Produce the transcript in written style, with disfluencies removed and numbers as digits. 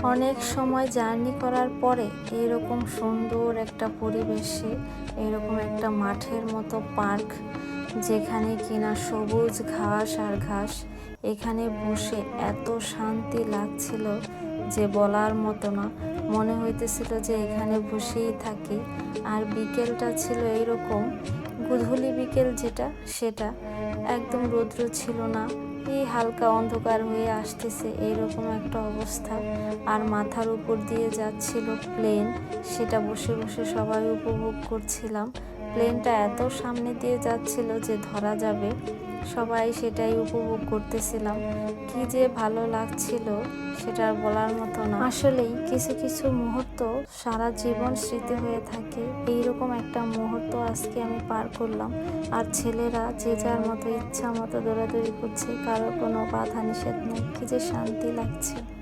অনেক সময় জার্নি করার পরে এইরকম সুন্দর একটা পরিবেশে, এরকম একটা মাঠের মতো পার্ক, যেখানে কিনা সবুজ ঘাস আর ঘাস, এখানে বসে এত শান্তি লাগছিল যে বলার মতো না। মনে হইতেছিল যে এখানে বসেই থাকি। আর বিকেলটা ছিল এইরকম, গোধূলি বিকেল যেটা, সেটা একদম রৌদ্র ছিল না, এই হালকা অন্ধকার হয়ে আসতেছে এইরকম একটা অবস্থা। আর মাথার উপর দিয়ে যাচ্ছিল প্লেন, সেটা বসে বসে সবাই উপভোগ করছিলাম। প্লেনটা এত সামনে দিয়ে যাচ্ছিল যে ধরা যাবে, সবাই সেটাই উপভোগ করতেছিলাম। কি যে ভালো লাগছিল সেটা আর বলার মতো না। আসলেই কিছু কিছু মুহূর্ত সারা জীবন স্মৃতি হয়ে থাকে। এইরকম একটা মুহূর্ত আজকে আমি পার করলাম। আর ছেলেরা যে যার মতো ইচ্ছা মতো দৌড়াদৌড়ি করছে, কারোর কোনো বাধা নিষেধ নেই। কি যে শান্তি লাগছে।